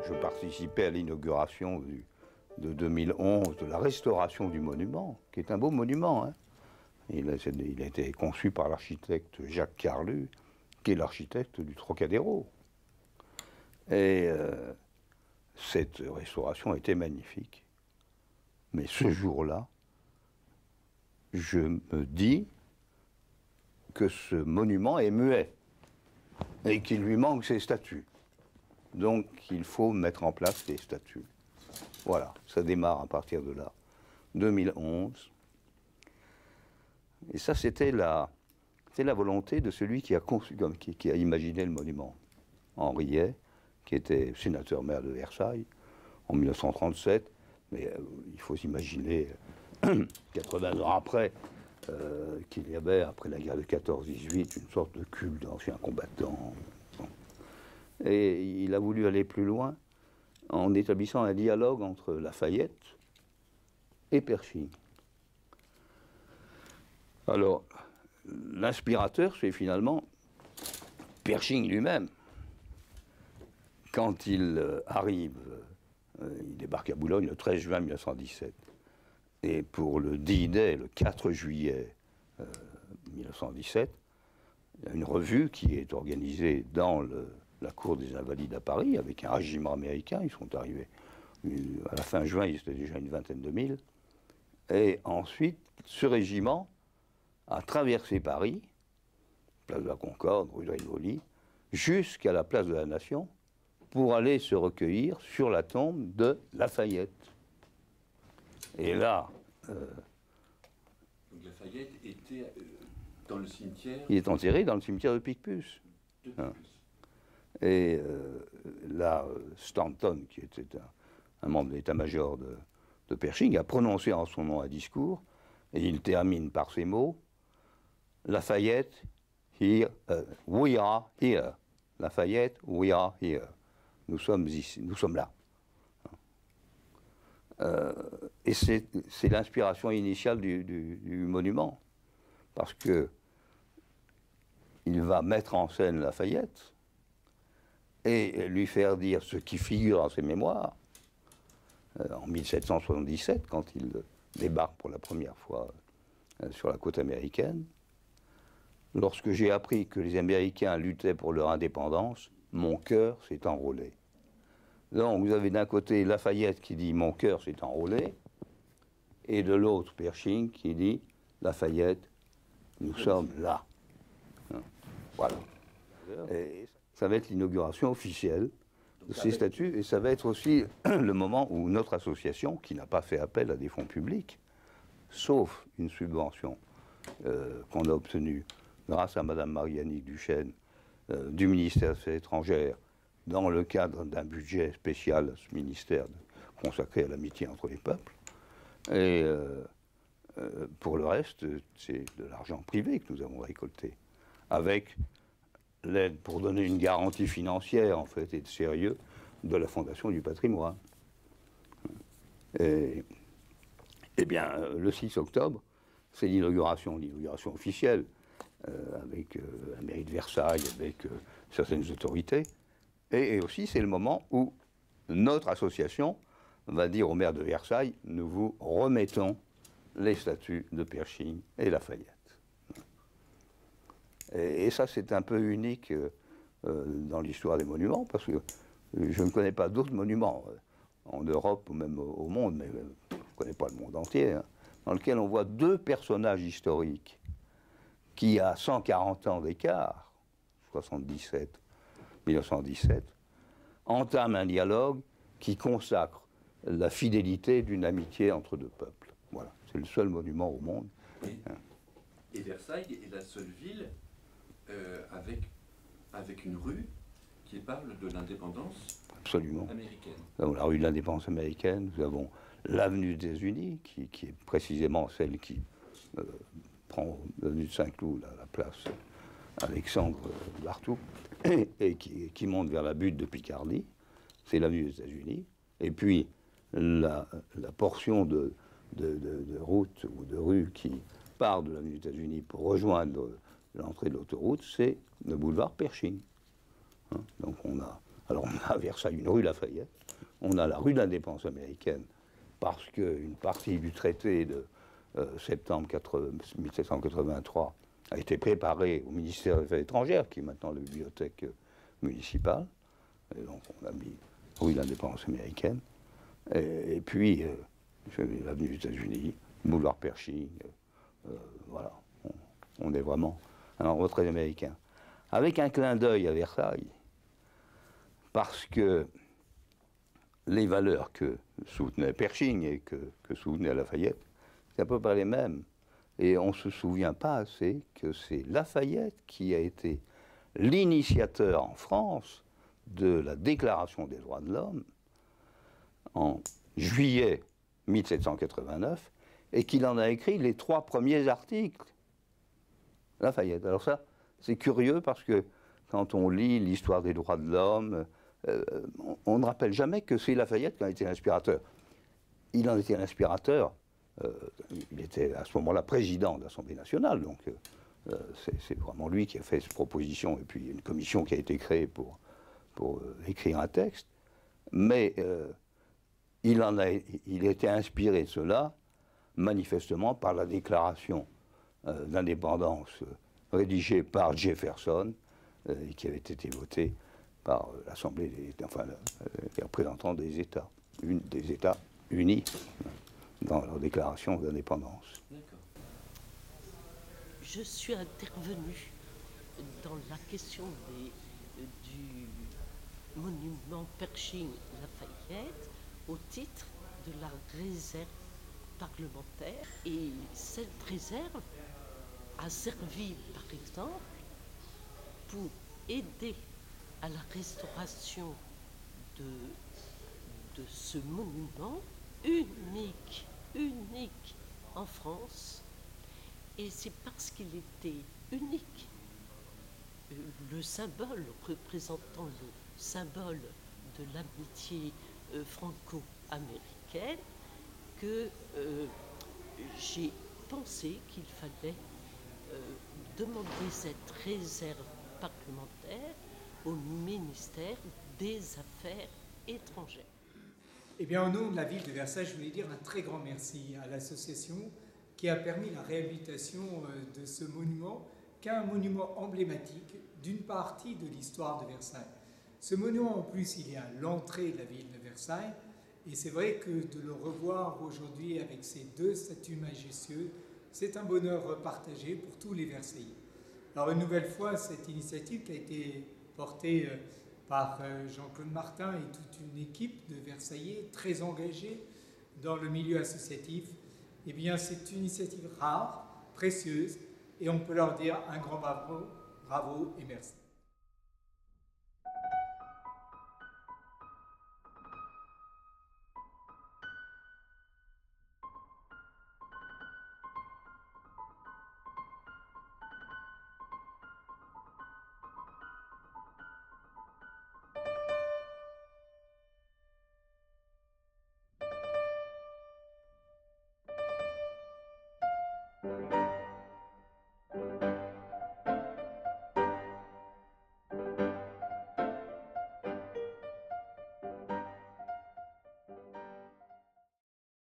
Je participais à l'inauguration de 2011 de la restauration du monument, qui est un beau monument, hein. Il a été conçu par l'architecte Jacques Carlu, qui est l'architecte du Trocadéro. Et cette restauration était magnifique. Mais ce jour-là, je me dis que ce monument est muet et qu'il lui manque ses statues. Donc il faut mettre en place des statues. Voilà, ça démarre à partir de là. 2011. Et ça, c'était la volonté de celui qui a conçu, qui a imaginé le monument. Henri Ey, qui était sénateur-maire de Versailles en 1937. Mais il faut s'imaginer, 80 ans après, qu'il y avait, après la guerre de 14-18, une sorte de culte d'anciens combattants. Bon. Et il a voulu aller plus loin en établissant un dialogue entre Lafayette et Pershing. Alors, l'inspirateur, c'est finalement Pershing lui-même. Quand il arrive, il débarque à Boulogne le 13 juin 1917. Et pour le D-Day, le 4 juillet 1917, il y a une revue qui est organisée dans la cour des Invalides à Paris, avec un régiment américain. Ils sont arrivés à la fin juin, ils étaient déjà une vingtaine de mille. Et ensuite, ce régiment a traversé Paris, place de la Concorde, rue de Rivoli, jusqu'à la place de la Nation, pour aller se recueillir sur la tombe de Lafayette. Et là... Donc Lafayette était dans le cimetière... Il est enterré dans le cimetière de Picpus. De Picpus. Et là, Stanton, qui était un membre de l'état-major de Pershing, a prononcé en son nom un discours, et il termine par ces mots: Lafayette, here, we are here. Lafayette, we are here. Nous sommes ici, nous sommes là. Et c'est l'inspiration initiale du monument, parce que il va mettre en scène Lafayette et lui faire dire ce qui figure dans ses mémoires en 1777, quand il débarque pour la première fois sur la côte américaine. Lorsque j'ai appris que les Américains luttaient pour leur indépendance, mon cœur s'est enrôlé. Donc vous avez d'un côté Lafayette qui dit « mon cœur s'est enrôlé », et de l'autre Pershing qui dit « Lafayette, nous sommes là ». Voilà. Et ça va être l'inauguration officielle de ces statues, et ça va être aussi le moment où notre association, qui n'a pas fait appel à des fonds publics, sauf une subvention qu'on a obtenue grâce à Madame Marie-Annick Duchesne du ministère des Affaires étrangères, dans le cadre d'un budget spécial à ce ministère consacré à l'amitié entre les peuples. Et pour le reste, c'est de l'argent privé que nous avons récolté, avec l'aide pour donner une garantie financière, en fait, et de sérieux, de la Fondation du patrimoine. Et bien, le 6 octobre, c'est l'inauguration officielle, avec la mairie de Versailles, avec certaines autorités. Et aussi, c'est le moment où notre association va dire au maire de Versailles, nous vous remettons les statues de Pershing et Lafayette. Et ça, c'est un peu unique dans l'histoire des monuments, parce que je ne connais pas d'autres monuments en Europe ou même au monde, mais je ne connais pas le monde entier, hein, dans lequel on voit deux personnages historiques qui, à 140 ans d'écart, 1917, entament un dialogue qui consacre la fidélité d'une amitié entre deux peuples. Voilà, c'est le seul monument au monde. Et Versailles est la seule ville avec une rue qui parle de l'indépendance américaine. Nous avons la rue de l'indépendance américaine, nous avons l'avenue des États-Unis, qui est précisément celle qui prend l'avenue de Saint-Cloud, la place Alexandre Barthou, et qui monte vers la butte de Picardie. C'est l'avenue des États-Unis. Et puis, la portion de route ou de rue qui part de l'avenue des États-Unis pour rejoindre l'entrée de l'autoroute, c'est le boulevard Pershing. Hein, donc on a à Versailles une rue Lafayette, on a la rue de l'Indépendance américaine, parce qu'une partie du traité de septembre 1783 a été préparée au ministère des Affaires étrangères, qui est maintenant la bibliothèque municipale. Et donc on a mis rue de l'Indépendance américaine. Et puis l'avenue des États-Unis, boulevard Pershing, voilà. On est vraiment un endroit très américain. Avec un clin d'œil à Versailles, parce que les valeurs que soutenait Pershing et que soutenait Lafayette, c'est à peu près les mêmes. Et on ne se souvient pas assez que c'est Lafayette qui a été l'initiateur en France de la Déclaration des droits de l'homme en juillet 1789 et qu'il en a écrit les 3 premiers articles. Lafayette. Alors ça, c'est curieux parce que quand on lit l'histoire des droits de l'homme, on ne rappelle jamais que c'est Lafayette qui en a été l'inspirateur. Il en était l'inspirateur. Il était à ce moment-là président de l'Assemblée nationale, donc c'est vraiment lui qui a fait cette proposition, et puis il y a une commission qui a été créée pour écrire un texte. Mais il était inspiré de cela, manifestement, par la déclaration d'indépendance rédigée par Jefferson, et qui avait été votée par l'Assemblée, les représentants des États unis dans leur déclaration d'indépendance. Je suis intervenue dans la question du monument Pershing-Lafayette au titre de la réserve parlementaire. Et cette réserve a servi, par exemple, pour aider à la restauration de ce monument unique en France. Et c'est parce qu'il était unique, le symbole représentant le symbole de l'amitié franco-américaine, que j'ai pensé qu'il fallait demander cette réserve parlementaire au ministère des Affaires étrangères. Eh bien, au nom de la ville de Versailles, je voulais dire un très grand merci à l'association qui a permis la réhabilitation de ce monument, qui est un monument emblématique d'une partie de l'histoire de Versailles. Ce monument, en plus, il est à l'entrée de la ville de Versailles, et c'est vrai que de le revoir aujourd'hui avec ces 2 statues majestueuses, c'est un bonheur partagé pour tous les Versaillais. Alors, une nouvelle fois, cette initiative qui a été portée par Jean-Claude Martin et toute une équipe de Versaillais très engagée dans le milieu associatif, eh bien c'est une initiative rare, précieuse, et on peut leur dire un grand bravo et merci.